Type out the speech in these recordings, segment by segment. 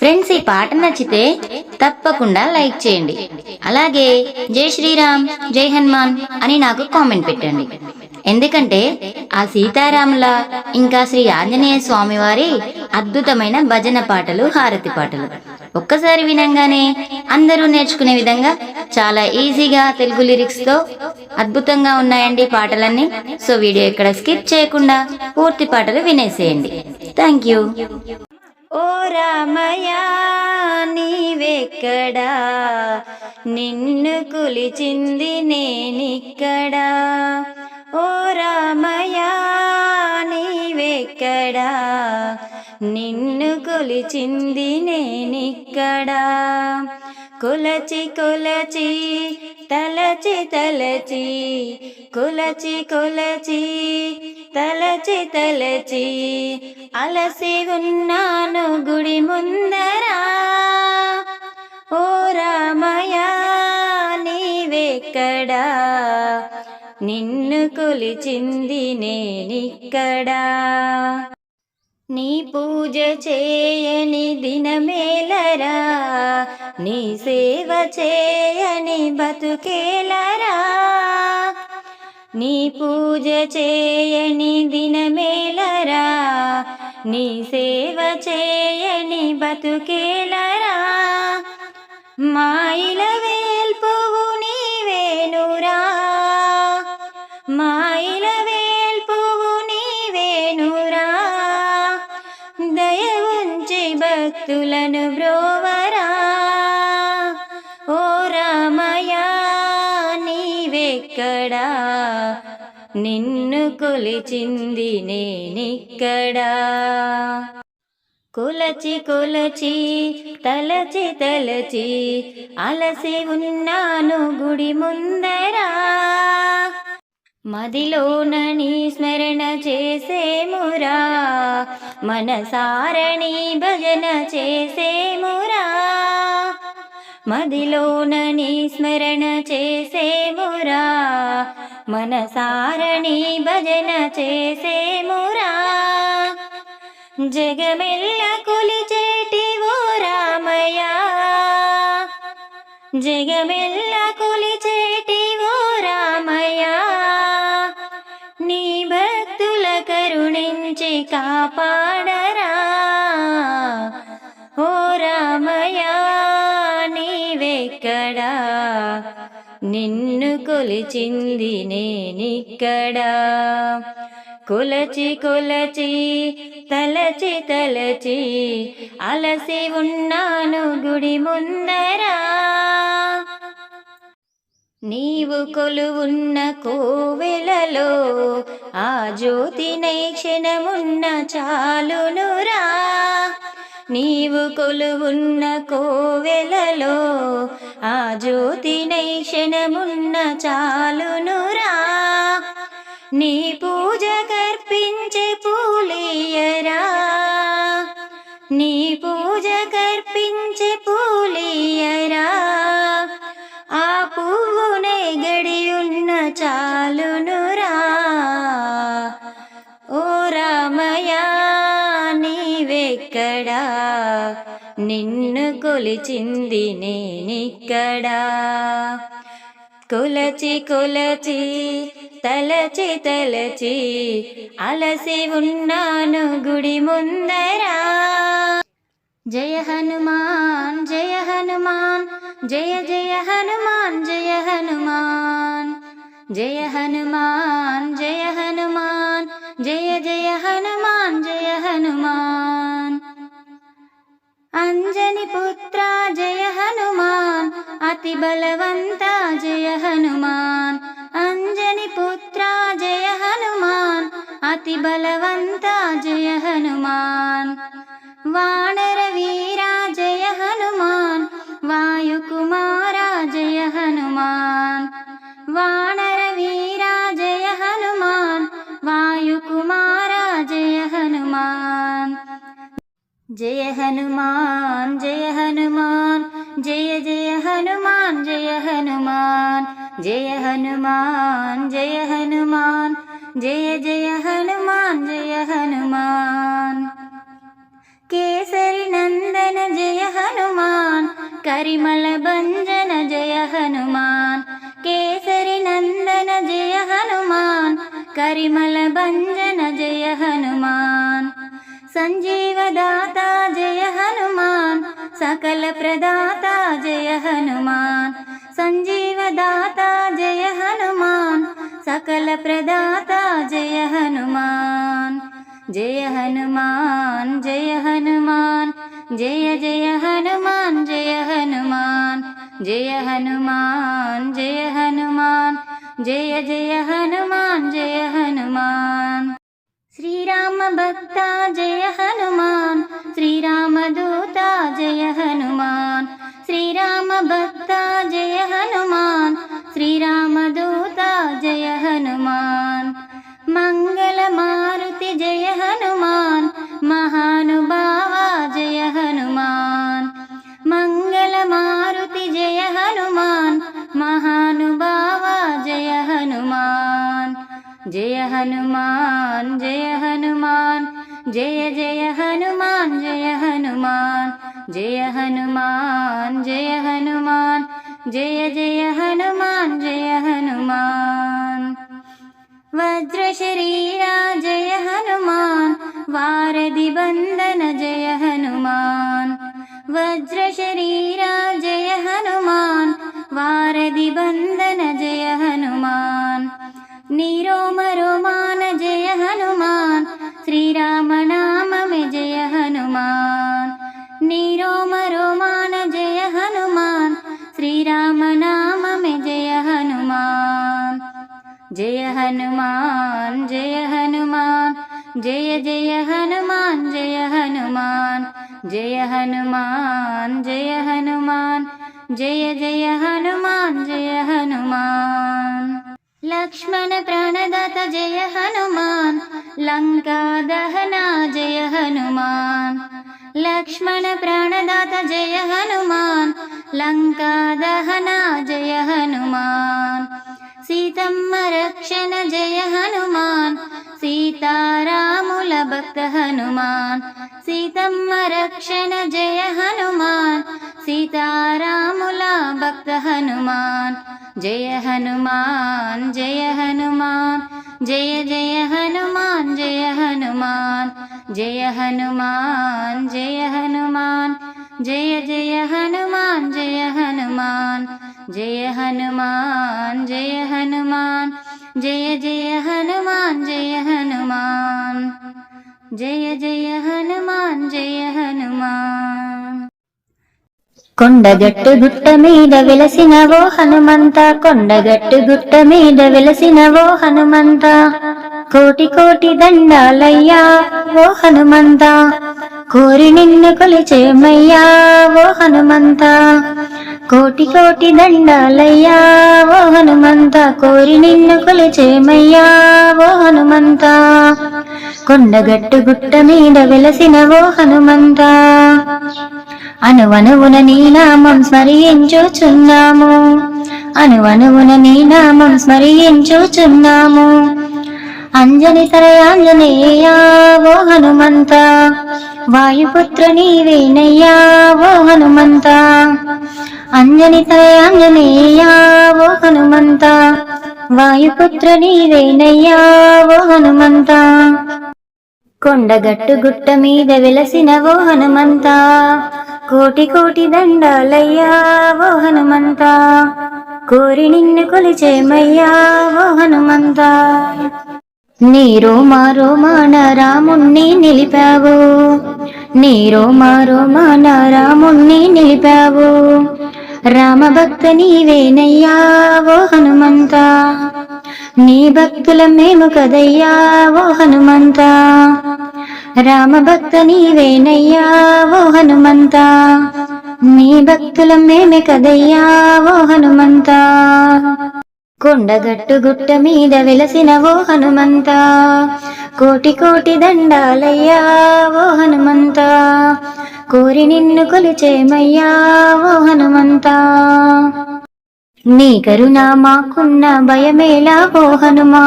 Friends, ఈ పాట నచ్చితే తప్పకుండా లైక్ చేయండి. అలాగే జై శ్రీరామ్, జై హనుమాన్ అని నాకు కామెంట్ పెట్టండి. ఎందుకంటే ఆ సీతారాముల ఇంకా శ్రీ ఆంజనేయ స్వామి వారి అద్భుతమైన భజన పాటలు, హారతి పాటలు ఒక్కసారి వినంగానే అందరూ నేర్చుకునే విధంగా చాలా ఈజీగా తెలుగు లిరిక్స్ తో అద్భుతంగా ఉన్నాయండి పాటలన్నీ. సో వీడియో ఇక్కడ స్కిప్ చేయకుండా పూర్తి పాటలు వినేసేయండి. Thank you. ఓ రామయ్య నీవెక్కడా, నిన్ను కొలిచింది నేనిక్కడా. ఓ రామయ్య నీవెక్కడా, నిన్ను కొలిచింది నేనిక్కడా. కొలచి కొలచి తలచి తలచి, కొలచి కొలచి తలచి తలచి, అలసి ఉన్నాను గుడి ముందరా. ఓ రామయ్య నీవెక్కడా, నిన్ను కొలిచింది నేనిక్కడా. నీ పూజ చేయని దినమేలరా, నీ సేవ చేయని బతుకేలరా. నీ పూజ చేయని దినమేలరా, నీ సేవ చేయని బతుకేలరా. మాయిల వేల్పువు నీవేనురా, మాయిల వేల్పువు నీవేనురా. దయ ఉంచి భక్తులను బ్రోవరా. ఓ రామయ్య నీవెక్కడా, నిన్ను కొలిచింది నేనిక్కడా. కొలచి కొలచి తలచి తలచి, అలసి ఉన్నాను గుడి ముందరా. మదిలోన నీ స్మరణ చేసేమురా, మనసారణి భజన చేసేమురా. మదిలోన నీ స్మరణ చేసేమురా, మనసారణి భజన చేసేమురా. జగమెల్ల కొలిచేటి ఓ రామయ్య, జగమెల్ల కొలిచేటి ఓ రామయ్య. నీ భక్తుల కరుణించి కాపాడరా. ఓ రామయ్య నీవెక్కడా, నిన్ను కొలిచింది నేనిక్కడా. కొలచి కొలచి తలచి తలచి, అలసి ఉన్నాను గుడి ముందరా. నీవు కొలువున్న కోవెలలో ఆ జ్యోతినై క్షణమున్న చాలునురా. నీవు కొలువున్న కోవెలలో ఆ జ్యోతినై క్షణమున్న చాలునురా. నీ పూజ కర్పించే పూలియరా, నీ పూజ కర్పించే పూలియరా. ఆ పువ్వునై గడియున్న చాలునురా. ఓ రామయ్య నీవెక్కడా, నిన్ను కొలిచింది నేనిక్కడా. కొలచి కొలచి తలచి తలచి, అలసి ఉన్నాను గుడి ముందరా. జయ హనుమాన్ జయ హనుమాన్, జయ జయ హనుమాన్ జయ హనుమాన్. జయ హనుమాన్ జయ హనుమాన్, జయ జయ హనుమాన్ జయ హనుమాన్. అంజని పుత్ర జయ హనుమాన్, అతి బలవంత జయ హనుమాన్. అంజని పుత్ర జయ హనుమాన్, అతి బలవంత జయ హనుమాన్. వానర వీర జయ హనుమాన్, వాయుకుమార జయ హనుమాన్. వానర వీర జయ హనుమాన్, వాయుకుమార జయ హనుమాన్. జయ హనుమాన్ జయ హనుమాన్, జయ జయ హనుమాన్ జయ హనుమాన్. జయ హనుమాన్ జయ హనుమాన్, జయ జయ హనుమాన్ జయ హనుమాన్. కేసరి నందన జయ కరిమల భంజన జయ హనుమాన్ కేసరి నందన జయ హనుమాన్ కరిమల భంజన జయ హనుమాన్ సంజీవదాత జయ హనుమాన్ సకల ప్రదాత జయ హనుమాన్ సంజీవదాత జయ హనుమాన్ సకల ప్రదాత జయ హనుమాన్ జయ హనుమాన్ జయ హనుమాన్ జయ జయ హనుమాన్ జయ హనుమాన్ జయ హనుమాన్ జయ హనుమాన్ జయ జయ హనుమాన్ జయ హనుమాన్ శ్రీరామ భక్త జయ హనుమాన్ శ్రీరామ దూత జయ హనుమాన్ శ్రీరామ భక్త జయ హనుమాన్ శ్రీరామ దూత జయ హనుమాన్ మంగళ మారుతి జయ హనుమాన్ మహానుభావ జయ హనుమాన్ మంగళ మారుతి జయ హనుమాన్ మహానుభావ జయ హనుమాన్ జయ హనుమాన్ జయ హనుమాన్ జయ జయ హనుమాన్ జయ హనుమాన్ జయ హనుమాన్ జయ హనుమాన్ జయ జయ హనుమాన్ జయ హనుమాన్ వజ్ర శరీరా జయ హనుమాన్ వారధి బంధన జయ హనుమాన్ వజ్ర శరీరా జయ హనుమాన్ వారధి బంధన జయ హనుమాన్ నీరోమ రోమాన జయ హనుమాన్ శ్రీరామ నామమే జయ హనుమాన్ నీరోమ రోమాన జయ హనుమాన్ శ్రీరామ నామమే జయ హనుమాన్ జయ హనుమాన్ జయ హనుమాన్ జయ జయ హనుమాన్ జయ హనుమాన్ జయ హనుమాన్ జయ హనుమాన్ జయ జయ హనుమాన్ జయ హనుమాన్ లక్ష్మణ ప్రాణదాత జయ హనుమాన్ లంకా దహన జయ హనుమాన్ లక్ష్మణ ప్రాణదాత జయ హనుమాన్ లంకా దహన జయ హనుమాన్ సీతమ్మ రక్షణ జయ హనుమాన్ సీతారాముల భక్త హనుమాన్ సీతమ్మ రక్షణ జయ హనుమాన్ సీతారాముల భక్త హనుమాన్ జయ హనుమాన్ జయ హనుమాన్ జయ జయ హనుమాన్ జయ హనుమాన్ జయ హనుమాన్ జయ హనుమాన్ జయ జయ హనుమాన్ జయ హనుమాన్ జయ హనుమాన్ జయ హనుమాన్ జయ జయ హనుమాన్ జయ హనుమాన్ జయ జయ హనుమాన్ జయ హనుమాన్ కొండగట్టు గుట్ట మీద వెలసినవో హనుమంత కొండగట్టు గుట్ట మీద వెలసినవో హనుమంత కోటి కోటి దండాలయ్యా ఓ హనుమంత కోరి నిన్ను కొలిచేమయ్యా ఓ హనుమంత కోటి కోటి దండాలయ్యా ఓ హనుమంత కోరి నిన్ను కొలిచేమయ్యా ఓ హనుమంత కొండగట్టు గుట్ట మీద వెలసినవో హనుమంత అనువనువున నీ నామం స్మరించుచున్నాము అనువనువున నీ నామం స్మరించుచున్నాము అంజని సరయాంజనేయా ఓ హనుమంత వాయుపుత్ర నీవేనయ్యా ఓ హనుమంత అంజని సరయాంజనేయా ఓ హనుమంత వాయుపుత్ర నీవేనయ్యా ఓ హనుమంత కొండగట్టు గుట్ట మీద వెలసినవో హనుమంత కోటి కోటి దండాలయ్యా ఓ హనుమంత కోరి నిన్ను కొలిచేమయ్యా ఓ హనుమంత నీ రోమా రోమాన రాముణ్ణి నిలిపావు నీ రోమా రోమాన రాముణ్ణి నిలిపావు రామభక్త నీవేనయ్యా ఓ హనుమంత నీ భక్తుల మేము కదయ్యా ఓ హనుమంత రామభక్త నీవేనయ్యా ఓ హనుమంత నీ భక్తుల మేమే కదయ్యా ఓ హనుమంత కొండగట్టు గుట్ట మీద వెలసినవో హనుమంత కోటి కోటి దండాలయ్యా ఓ హనుమంత కోరి నిన్ను కొలిచేమయ్యా ఓ హనుమంత నీ కరుణ మాకున్న భయమేలా ఓ హనుమా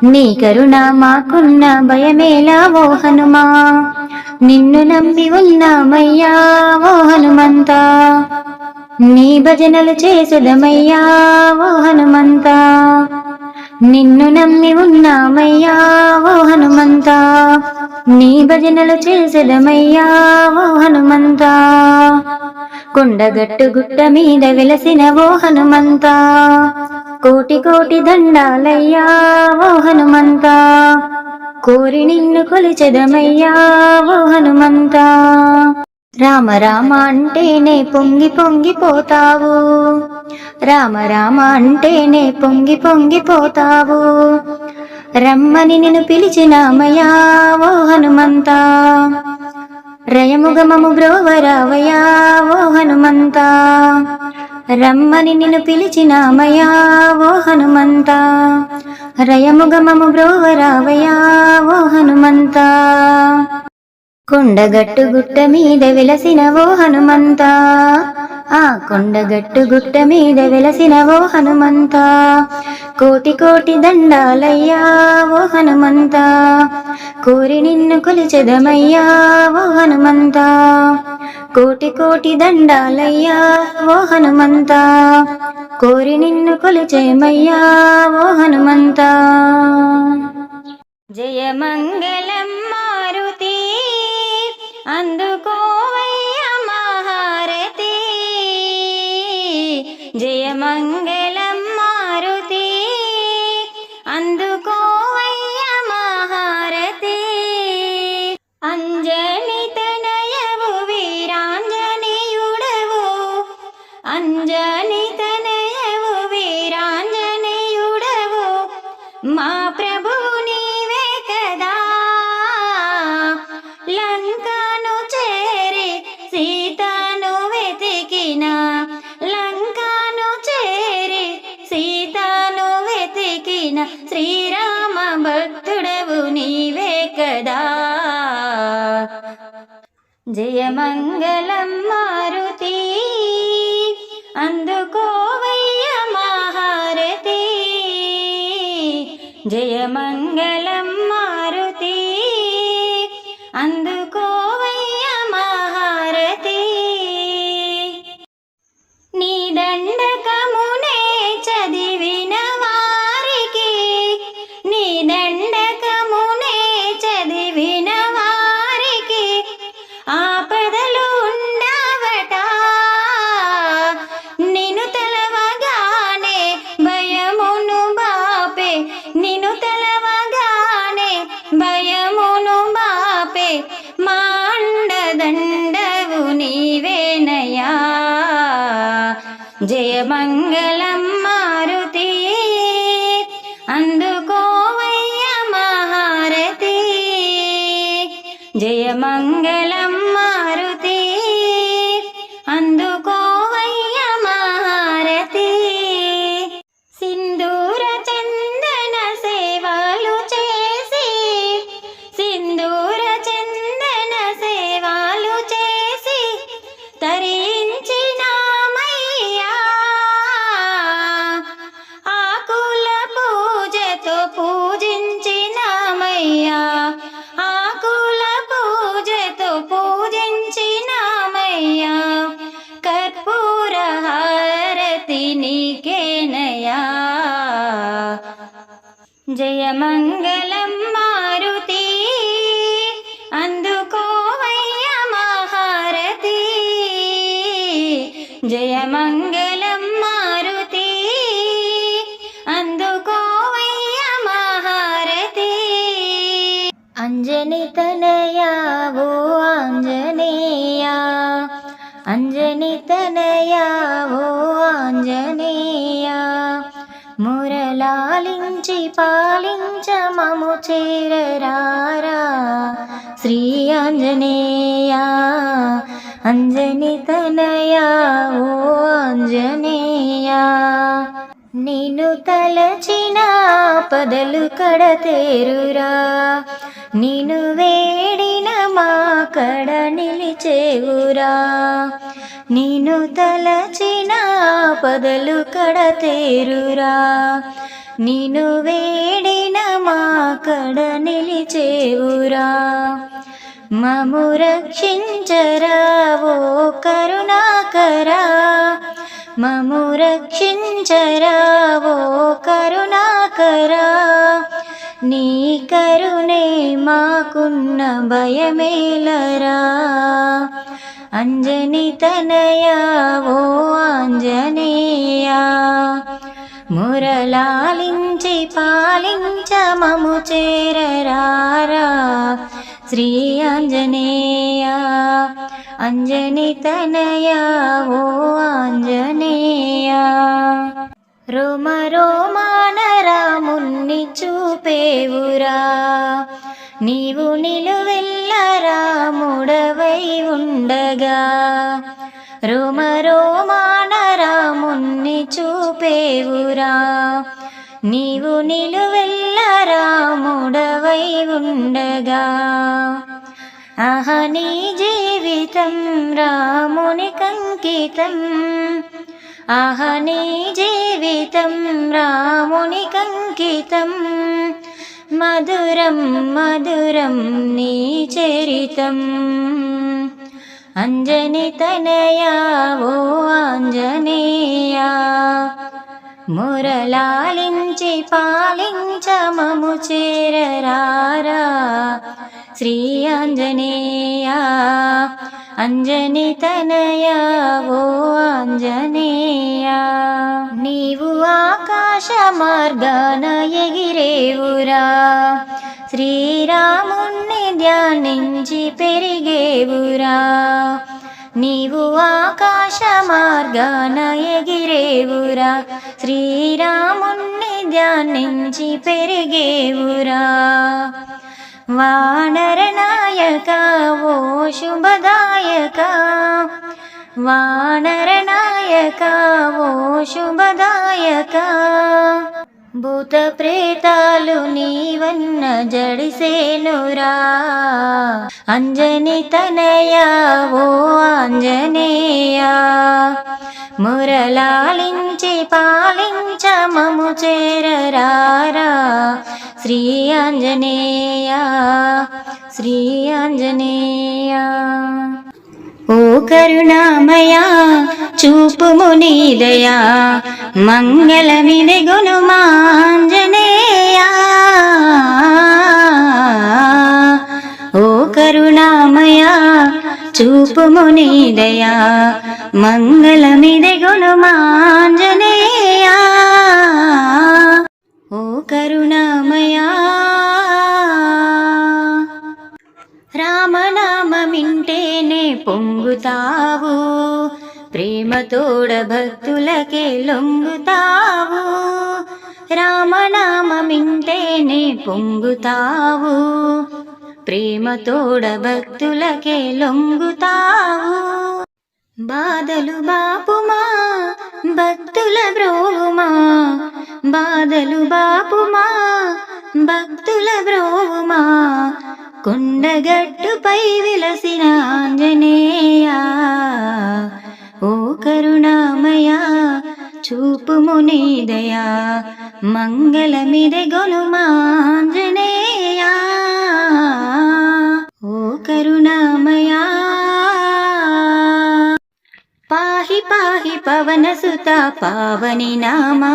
నీ కరుణ మాకున్న భయమేలా ఓ హనుమా నిన్ను నమ్మి ఉన్నామయ్యా ఓ హనుమంత నీ భజనలు చేసెదమయ్యా ఓ హనుమంతా, నిన్ను నమ్మి ఉన్నామయ్యా ఓ హనుమంతా, నీ భజనలు చేసెదమయ్యా ఓ హనుమంతా, కొండగట్టు గుట్ట మీద వెలసిన ఓ హనుమంతా, కోటి కోటి దండాలయ్యా ఓ హనుమంతా, కోరి నిన్ను కొలిచెదమయ్యా ఓ హనుమంతా. రామ రామ అంటేనే పొంగి పొంగిపోతావు, రామ రామ అంటేనే పొంగి పొంగిపోతావు, రమ్మని నిన్ను పిలిచినామయ్యా ఓ హనుమంతా, రయముగమము బ్రోవరావయ్యా ఓ హనుమంతా, రమ్మని నిన్ను పిలిచినామయ్యా ఓ హనుమంతా, రయముగమము బ్రోవరావయ్యా ఓ హనుమంతా, కొండగట్టు గుట్ట మీద వెలసిన ఓ హనుమంతా, ఆ కొండగట్టు గుట్ట మీద వెలసిన ఓ హనుమంతా, కోటి కోటి దండాలయ్యా ఓ హనుమంతా, కోరి నిన్ను కొలిచెదమయ్యా ఓ హనుమంతా, కోటి కోటి దండాలయ్యా ఓ హనుమంతా, కోరి నిన్ను కొలిచేమయ్యా ఓ హనుమంతా. జయ మంగళం మారుతి, అందుకోవయ్య మహారతి, జయ మంగళం మారుతి, అందుకోవయ్య మహారతి, అంజని తనయవు వీరాంజనేయుడవు, అంజని తనయవు వీరాంజనేయుడవు, మా ప్రభువు నీవే కదా, లంకను చేరి సీతను వెతికిన, లంకను చేరి సీతను వెతికిన, శ్రీరామ భక్తుడవు నీవే కదా, జయ మంగళం మారుతి, అందుకోవయ్య మహారతి, జయ మంగళం మారుతి, అందుకోవయ్య మహారతి, నీ దండకమునే చదివిన వారికి, నీ దండకమునే చదివిన వారికి, ఆపదలు ఉండవట, నిన్ను తెలవగానే భయమును బాపే, నిన్ను తెలవగానే భయమును బాపే, మా అండదండవు నీవేనయ్యా, జయ మంగళం మారుతి, అందుకోవయ్య మహారతి, జయ మంగళం మారుతి, అందుకోవయ్య మహారతి, సింధూర చందన సేవలు చేసి, సింధూర చందన సేవలు చేసి, తరించినామయ్యా, ఆకుల పూజతో పూజించినామయ్యా, ఆకుల పూజతో పూజించినామయ్యా, కర్పూర హారతి నీకేనయ్యా, జయ మంగళం మారుతి, అందుకోవయ్య మహారతి, జయ మంగళం మారుతి, అందుకోవయ్య మహారతి, అంజని తనయా ఓ ఆంజనేయా, అంజని తనయా ఓ ఆంజనేయా, మురళాలించి పాలించ మము చేరరారా, శ్రీ ఆంజనేయా, అంజని తనయా ఓ ఆంజనేయా, నిన్ను తలచిన పదలు కడతేరురా, నిన్ను వేడిన మా కడ నిలిచేవురా, నిన్ను తలచిన పదలు కడతేరురా, నిన్ను వేడిన మా కడ నిలిచేవురా, మము రక్షించరా ఓ కరుణాకరా, మము రక్షించరా ఓ కరుణాకరా, నీ కరుణే మాకున్న భయమేలరా. అంజని తనయా ఓ ఆంజనేయా, మురళాలించి పాలించ మము చేరరారా. శ్రీ ఆంజనేయా అంజని తనయా ఓ ఆంజనేయా. రోమ రోమాన రాముణ్ణి చూపేవురా, నీవు నిలువెల్ల రాముడవై ఉండగా. రోమ రోమాన రాముణ్ణి చూపేవురా, నీవు నిలువెల్ల రాముడవై ఉండగా. ఆహ నీ జీవితం రామునికంకితం, ఆహ నీ జీవితం రామునికంకితం. మధురం మధురం నీ చరితం. అంజని తనయా ఓ ఆంజనేయా, మురళాలించి పాలించ మము చేరరారా. శ్రీ ఆంజనేయా అంజని తనయా ఓ ఆంజనేయా. నీవు ఆకాశ మార్గాన ఎగిరేవురా, శ్రీరాముణ్ణి ధ్యానించి పెరిగేవురా. నీవు ఆకాశ మార్గాన ఎగిరేవురా, శ్రీరాముణ్ణి ధ్యానించి పెరిగేవురా. వానర నాయక ఓ శుభదాయక, వానర నాయక ఓ శుభదాయక. భూత ప్రేతాలు నీవన్న జడిసేనురా, అంజని తనయా ఓ ఆంజనేయా. మురళాలించి పాలించ మము చేరరారా. శ్రీ ఆంజనేయా శ్రీ ఆంజనేయా. ఓ కరుణామయా చూపుము నీ దయా, మంగళమిది గుణమాంజనేయా. ఓ కరుణామయా చూపుము నీ దయా, మంగళమిది గుణమాంజనేయా. ఓ కరుణామయా. రామనామమింటేనే పొంగుతావు, ప్రేమతోడ భక్తులకే లొంగుతావు. రామనామమింటేనే పొంగుతావు, ప్రేమతోడ భక్తులకే లొంగుతావు. బాధలు బాపుమా భక్తుల బ్రోవుమా, బాధలు బాపుమా భక్తుల బ్రోవుమా. కొండగట్టుపై విలసిన ఆంజనేయా, ఓ కరుణామయా చూపుము నీ దయా, మంగళమిది గొనుమాంజనేయా. ఓ కరుణామయా. పాహి పాహి పవనసుత పావని నామా,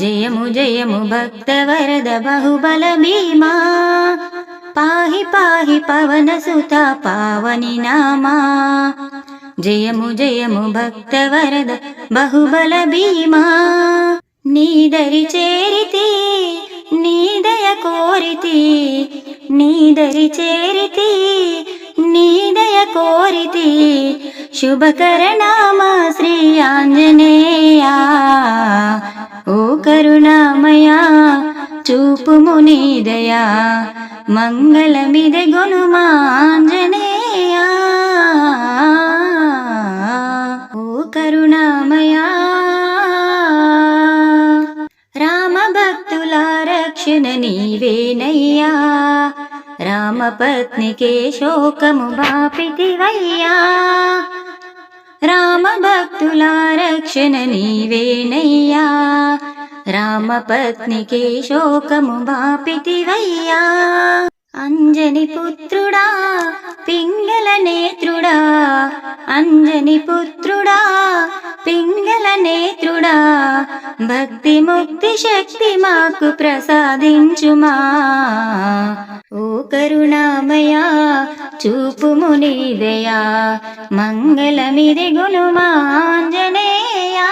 జయము జయము భక్త వరద బహుబల భీమా. పాహి పాహి పవనసుత పావని నామా, జయము జయము భక్త వరద బహుబల భీమా. నీదరి చేరితి నీదయ కోరితి, నీదరి చేరితి నీదయ కోరితి. శుభకరనామ శ్రీ ఆంజనేయా, ఓ కరుణామయా చూపుము నీ దయా, మంగళమిది గొనుమాంజనేయా. ఓ కరుణామయా. రామభక్తుల రక్షణ నీవేనయ్యా, రామపత్నికే శోకము బాపితివయ్యా. రామభక్తుల రక్షణ నీవేనయ్యా, రామపత్నికే శోకము బాపితివయ్యా. అంజని పుత్రుడా పింగళ నేత్రుడా, అంజని పుత్రుడా పింగళ నేత్రుడా భక్తి ముక్తి శక్తి మాకు ప్రసాదించుమా. ఓ కరుణామయా చూపుము నీ దయా మంగళమిది గుణమాంజనేయా.